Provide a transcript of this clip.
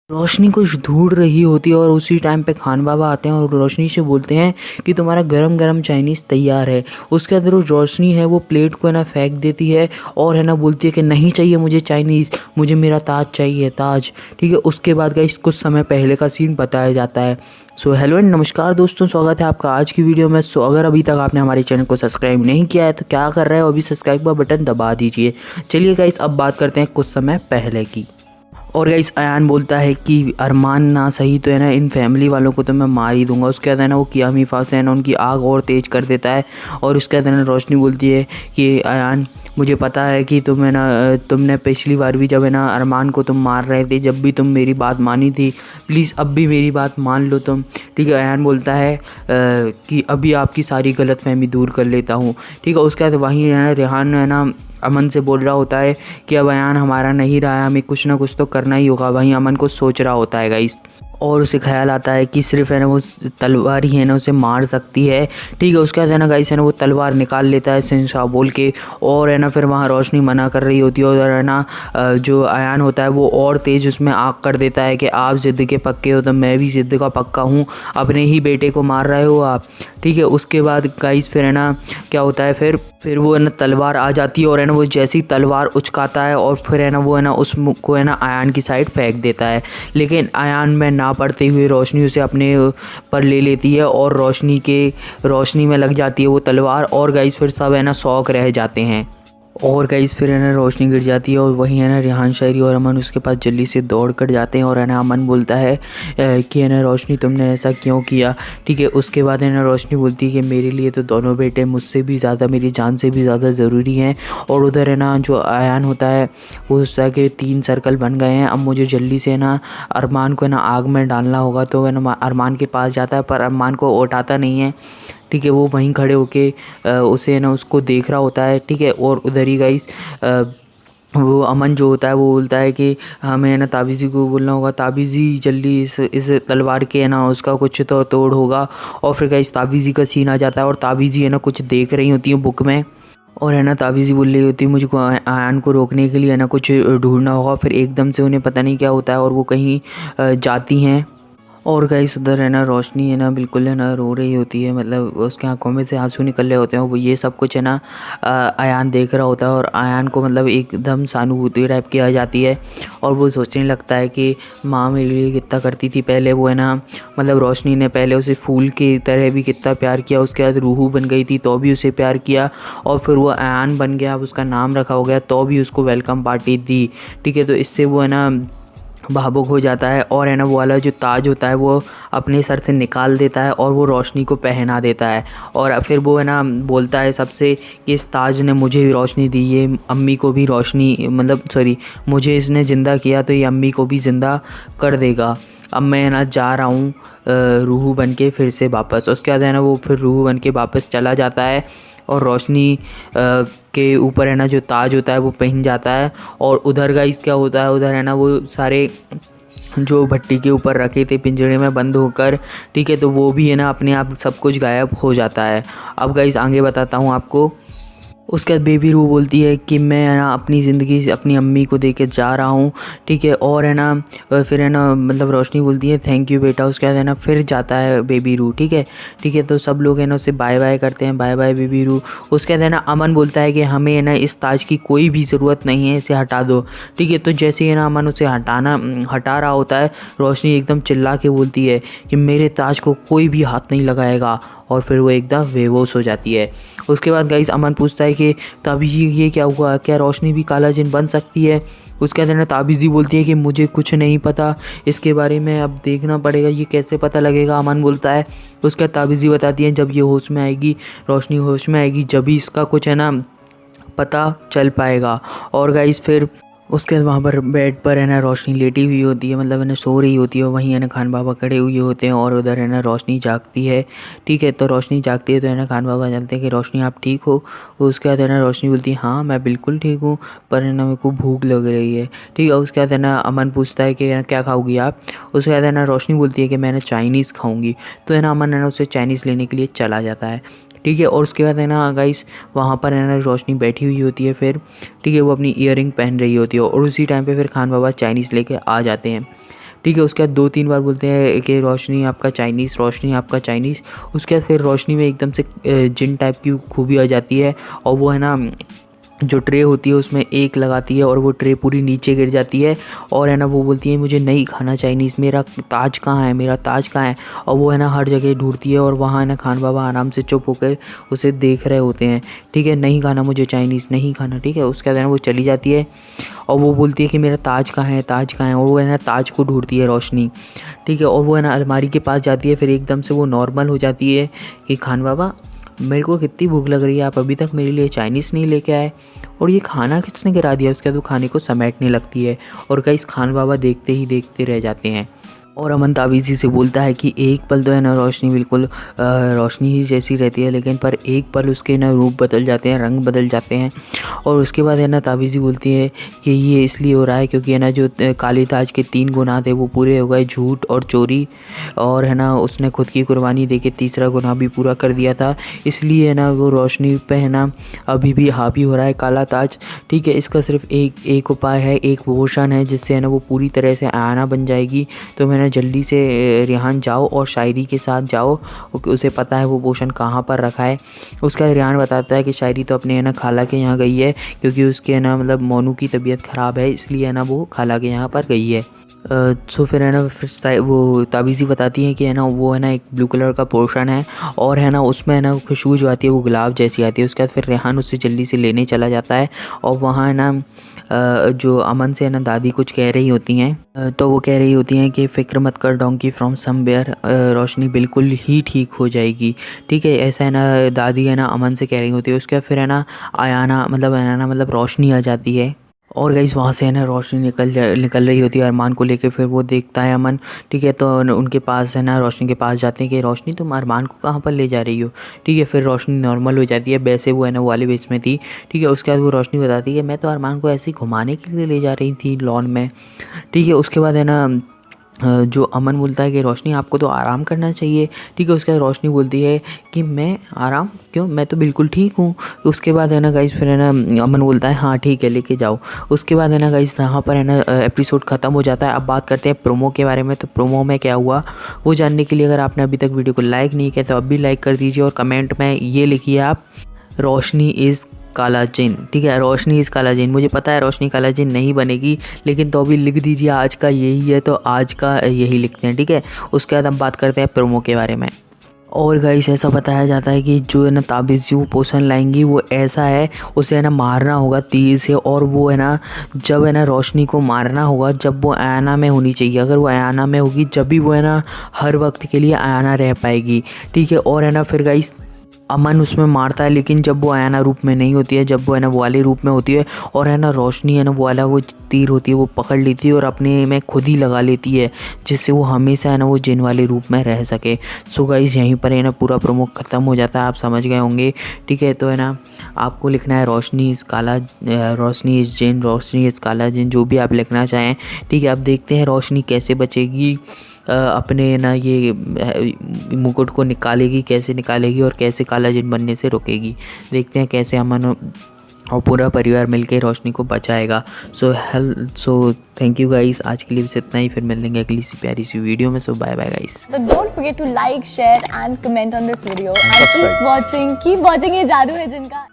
रोशनी कुछ ढूंढ रही होती है और उसी टाइम पे खान बाबा आते हैं और रोशनी से बोलते हैं कि तुम्हारा गरम गरम चाइनीज़ तैयार है। उसके अंदर वो रोशनी है वो प्लेट को है ना फेंक देती है और है ना बोलती है कि नहीं चाहिए मुझे चाइनीज़, मुझे मेरा ताज चाहिए ताज। ठीक है, उसके बाद गाइस कुछ समय पहले का सीन बताया जाता है। सो हेलो एंड नमस्कार दोस्तों, स्वागत है आपका आज की वीडियो में। सो अगर अभी तक आपने हमारे चैनल को सब्सक्राइब नहीं किया है तो क्या कर रहे हो, अभी सब्सक्राइब का बटन दबा दीजिए। चलिए गाइस अब बात करते हैं कुछ समय पहले की। और गाइस अयान बोलता है कि अरमान ना सही तो है ना इन फैमिली वालों को तो मैं मार ही दूंगा। उसके बाद है ना वो किया मीफा से है ना उनकी आग और तेज़ कर देता है। और उसके बाद है ना रोशनी बोलती है कि अयान मुझे पता है कि तुमने पिछली बार भी जब है ना अरमान को तुम मार रहे थे, जब भी तुम मेरी बात मानी थी, प्लीज़ अब भी मेरी बात मान लो तुम। ठीक है, अयान बोलता है कि अभी आपकी सारी गलतफहमी दूर कर लेता हूँ। ठीक है, उसके बाद वहीं है ना रेहान है ना अमन से बोल रहा होता है कि अब अयान हमारा नहीं रहा है, हमें कुछ ना कुछ तो करना ही होगा। वहीं अमन को सोच रहा होता है गाइस, और उसे ख्याल आता है कि सिर्फ है ना वो तलवार ही है ना उसे मार सकती है। ठीक है, उसके बाद है ना गाइस है ना वो तलवार निकाल लेता है शहंशाह बोल के। और है ना फिर वहाँ रोशनी मना कर रही होती है और है ना जो अयान होता है वो और तेज़ उसमें आग कर देता है कि आप ज़िद्द के पक्के हो तो मैं भी ज़िद्द का पक्का हूँ, अपने ही बेटे को मार रहे हो आप। ठीक है, उसके बाद गाइस फिर है ना क्या होता है, फिर वो है ना तलवार आ जाती है और है ना वो जैसी तलवार उचकाता है और फिर है ना वो है ना उसको है ना अयान की साइड फेंक देता है। लेकिन अयान में ना पड़ते हुए रोशनी उसे अपने पर ले लेती है और रोशनी में लग जाती है वो तलवार। और गाइस फिर सब है ना शौक रह जाते हैं। और गाइस फिर है ना रोशनी गिर जाती है और वहीं है ना रेहान शायरी और अमन उसके पास जल्दी से दौड़ कर जाते हैं। और है ना अमन बोलता है कि है ना रोशनी तुमने ऐसा क्यों किया। ठीक है, उसके बाद है ना रोशनी बोलती है कि मेरे लिए तो दोनों बेटे मुझसे भी ज़्यादा, मेरी जान से भी ज़्यादा ज़रूरी हैं। और उधर है ना जो अयान होता है वो सोचता है कि 3 सर्कल बन गए हैं, अब मुझे जल्दी से है ना अरमान को है ना आग में डालना होगा। तो है ना अरमान के पास जाता है पर अरमान को उठाता नहीं है। ठीक है, वो वहीं खड़े होके उसे ना उसको देख रहा होता है। ठीक है, और उधर ही गाइस वो अमन जो होता है वो बोलता है कि हमें है ना ताबीज़ी को बोलना होगा, ताबीज़ी जल्दी इस तलवार के है ना उसका कुछ तो तोड़ होगा। और फिर गाइस ताबीज़ी का सीन आ जाता है और ताबीज़ी है ना कुछ देख रही होती है बुक में। और है ना ताबीज़ी बोल रही होती है मुझको अयान को रोकने के लिए है ना कुछ ढूंढना होगा। फिर एकदम से उन्हें पता नहीं क्या होता है और वो कहीं जाती हैं। और गाइस उधर है ना रोशनी है ना बिल्कुल है ना रो रही होती है, मतलब उसके आंखों में से आंसू निकल रहे होते हैं। वो ये सब कुछ है ना अयान देख रहा होता है और अयान को मतलब एकदम सहानुभूति टाइप की आ जाती है। और वो सोचने लगता है कि माँ मेरे लिए कितना करती थी पहले, वो है ना मतलब रोशनी ने पहले उसे फूल की तरह भी कितना प्यार किया, उसके बाद रूहू बन गई थी तो भी उसे प्यार किया। और फिर वो अयान बन गया, अब उसका नाम रखा हो गया तो भी उसको वेलकम पार्टी दी। ठीक है, तो इससे वो है ना भावुक हो जाता है और है ना वो वाला जो ताज होता है वो अपने सर से निकाल देता है और वो रोशनी को पहना देता है। और फिर वो है ना बोलता है सबसे कि इस ताज ने मुझे भी रोशनी दी, ये अम्मी को भी रोशनी मतलब सॉरी मुझे इसने ज़िंदा किया तो ये अम्मी को भी ज़िंदा कर देगा। अब मैं है ना जा रहा हूँ रूहू बन के फिर से वापस। उसके बाद है ना वो फिर रूहू बन के वापस चला जाता है और रोशनी के ऊपर है ना जो ताज होता है वो पहन जाता है। और उधर गाइस क्या होता है, उधर है ना वो सारे जो भट्टी के ऊपर रखे थे पिंजरे में बंद होकर, ठीक है, तो वो भी है ना अपने आप सब कुछ गायब हो जाता है। अब गाइस आगे बताता हूँ आपको। उसके बाद बेबी रू बोलती है कि मैं है ना अपनी ज़िंदगी से अपनी अम्मी को दे के जा रहा हूँ। ठीक है, और है ना फिर है ना मतलब रोशनी बोलती है थैंक यू बेटा। उसके बाद है ना फिर जाता है बेबी रू। ठीक है, तो सब लोग है ना उससे बाय बाय करते हैं, बाय बाय बेबी रू। उसके बाद है ना अमन बोलता है कि हमें है ना इस ताज की कोई भी ज़रूरत नहीं है, इसे हटा दो। ठीक है, तो जैसे है ना अमन उसे हटा रहा होता है, रोशनी एकदम चिल्ला के बोलती है कि मेरे ताज को कोई भी हाथ नहीं लगाएगा। और फिर वो एकदम बेहोश हो जाती है। उसके बाद गाइस अमन पूछता है कि ताबीज़ी ये क्या हुआ, क्या रोशनी भी काला जिन बन सकती है। उसके बाद है ना ताबीज़ी बोलती है कि मुझे कुछ नहीं पता इसके बारे में, अब देखना पड़ेगा ये कैसे पता लगेगा। अमन बोलता है। उसके बाद ताबीज़ी बताती है जब ये होश में आएगी, रोशनी होश में आएगी, जब भी इसका कुछ है ना पता चल पाएगा। और गाइस फिर उसके बाद वहाँ पर बेड पर है ना रोशनी लेटी हुई होती है, मतलब है ना सो रही होती है। वहीं है ना खान बाबा खड़े हुए होते हैं और उधर है ना रोशनी जागती है। ठीक है, तो रोशनी जागती है तो है ना खान बाबा जानते हैं कि रोशनी आप ठीक हो। उसके बाद है ना रोशनी बोलती है हाँ मैं बिल्कुल ठीक हूँ, पर है ना मेरे को भूख लग रही है। ठीक है, उसके बाद है ना अमन पूछता है कि क्या खाओगी आप। उसके बाद है ना रोशनी बोलती है कि मैं ना चाइनीज़ खाऊँगी। तो है ना अमन है ना उसे चाइनीज़ लेने के लिए चला जाता है। ठीक है, और उसके बाद है ना गाइस वहाँ पर है ना रोशनी बैठी हुई होती है फिर। ठीक है, वो अपनी ईयरिंग पहन रही होती है और उसी टाइम पे फिर खान बाबा चाइनीज़ लेके आ जाते हैं। ठीक है। उसके बाद 2-3 बार बोलते हैं कि रोशनी आपका चाइनीज़, रोशनी आपका चाइनीज़। उसके बाद फिर रोशनी में एकदम से जिन टाइप की खूबी आ जाती है और वो है ना जो ट्रे होती है उसमें एक लगाती है और वो ट्रे पूरी नीचे गिर जाती है और है ना वो बोलती है मुझे नहीं खाना चाइनीज़, मेरा ताज कहाँ है, मेरा ताज कहाँ है। और वो है ना हर जगह ढूंढती है और वहाँ है ना खान बाबा आराम से चुप होकर उसे देख रहे होते हैं। ठीक है, नहीं खाना मुझे चाइनीज़, नहीं खाना। ठीक है, उसके बाद है ना वो चली जाती है और वो बोलती है कि मेरा ताज कहाँ है, ताज कहाँ है। और वो है ना ताज को ढूंढती है रोशनी। ठीक है, और वो है ना अलमारी के पास जाती है, फिर एकदम से वो नॉर्मल हो जाती है कि खान बाबा मेरे को कितनी भूख लग रही है, आप अभी तक मेरे लिए चाइनीज़ नहीं लेके आए और ये खाना किसने गिरा दिया। उसके बाद वो खाने को समेटने लगती है और गाइस खान बाबा देखते ही देखते रह जाते हैं। और अमन ताबीज़ी से बोलता है कि एक पल तो है ना रोशनी बिल्कुल रोशनी ही जैसी रहती है, लेकिन पर एक पल उसके ना रूप बदल जाते हैं, रंग बदल जाते हैं। और उसके बाद है ना ताबीज़ी बोलती है कि ये इसलिए हो रहा है क्योंकि है ना जो काली ताज के 3 गुनाह थे वो पूरे हो गए, झूठ और चोरी, और है ना उसने खुद की कुर्बानी दे के तीसरा गुनाह भी पूरा कर दिया था। इसलिए है ना वो रोशनी पे है ना अभी भी हावी हो रहा है काला ताज। ठीक है, इसका सिर्फ एक उपाय है, एक पोशन है जिससे है ना वो पूरी तरह से आना बन जाएगी। तो मैंने जल्दी से रेहान जाओ और शायरी के साथ जाओ, उसे पता है वो पोशन कहाँ पर रखा है। उसका रेहान बताता है कि शायरी तो अपने है ना खाला के यहाँ गई है क्योंकि उसके है ना मतलब मोनू की तबीयत ख़राब है, इसलिए है ना वो खाला के यहाँ पर गई है। सो फिर है ना फिर वो ताबीज़ी बताती है कि है ना वो है ना एक ब्लू कलर का पोर्शन है और है ना उसमें है ना खुशबू जो आती है वो गुलाब जैसी आती है। उसके बाद फिर रेहान उससे जल्दी से लेने चला जाता है और वहाँ है ना जो अमन से है ना दादी कुछ कह रही होती हैं। तो वो कह रही होती हैं कि फ़िक्र मत कर डोंकी फ्रॉम समवेयर, रोशनी बिल्कुल ही ठीक हो जाएगी। ठीक है, ऐसा है ना दादी है ना अमन से कह रही होती है। उसके बाद फिर है ना आयाना मतलब रोशनी आ जाती है और गाइस वहाँ से है ना रोशनी निकल रही होती है अरमान को लेके। फिर वो देखता है अमन। ठीक है, तो उनके पास है ना रोशनी के पास जाते हैं कि रोशनी तुम अरमान को कहाँ पर ले जा रही हो। ठीक है, फिर रोशनी नॉर्मल हो जाती है, वैसे वो है ना वो वाले बेस में थी। ठीक है, उसके बाद वो रोशनी बताती है मैं तो अरमान को ऐसे ही घुमाने के लिए ले जा रही थी लॉन में। ठीक है, उसके बाद है ना जो अमन बोलता है कि रोशनी आपको तो आराम करना चाहिए। ठीक है, उसके बाद रोशनी बोलती है कि मैं आराम क्यों, मैं तो बिल्कुल ठीक हूँ। उसके बाद है ना गाइस फिर है ना अमन बोलता है हाँ ठीक है लेके जाओ। उसके बाद है ना गाइस यहाँ पर है ना एपिसोड ख़त्म हो जाता है। अब बात करते हैं प्रोमो के बारे में। तो प्रोमो में क्या हुआ वो जानने के लिए अगर आपने अभी तक वीडियो को लाइक नहीं किया तो अब भी लाइक कर दीजिए और कमेंट में ये लिखिए आप रोशनी इज़ काला जिन। ठीक है, रोशनी इज़ काला जिन। मुझे पता है रोशनी काला जिन नहीं बनेगी, लेकिन तो अभी लिख दीजिए आज का यही है तो आज का यही लिखते हैं। ठीक है, उसके बाद हम बात करते हैं प्रोमो के बारे में। और गाइस ऐसा बताया जाता है कि जो है ना ताबीज़ वो पोषण लाएंगी वो ऐसा है, उसे है ना मारना होगा तीर से, और वो है ना जब है ना रोशनी को मारना होगा जब वो आयाना में होनी चाहिए। अगर वो आयाना में होगी जब भी वो है ना हर वक्त के लिए आयाना रह पाएगी। ठीक है, और है ना फिर गाइस अमन उसमें मारता है, लेकिन जब वो आयाना रूप में नहीं होती है, जब वो है ना वो वाले रूप में होती है और है ना रोशनी है ना वो वाला वो तीर होती है वो पकड़ लेती है और अपने में खुद ही लगा लेती है, जिससे वो हमेशा है ना वो जिन वाले रूप में रह सके। सो गाइस यहीं पर है ना पूरा प्रोमो ख़त्म हो जाता है, आप समझ गए होंगे। ठीक है, तो है ना आपको लिखना है रोशनी इज़ काला, रोशनी इज़ जिन, रोशनी इज़ काला जिन, जो भी आप लिखना चाहें। ठीक है, अब देखते हैं रोशनी कैसे बचेगी, अपने ना ये मुकुट को निकालेगी, कैसे निकालेगी और कैसे काला जिन बनने से रोकेगी। देखते हैं कैसे अमन और पूरा परिवार मिलकर रोशनी को बचाएगा। सो थैंक यू गाइस, आज के लिए बस इतना ही। फिर मिलेंगे अगली सी प्यारी सी वीडियो में। So bye bye guys. So don't forget to like, share and comment on this video and keep watching ये जादू है जिनका।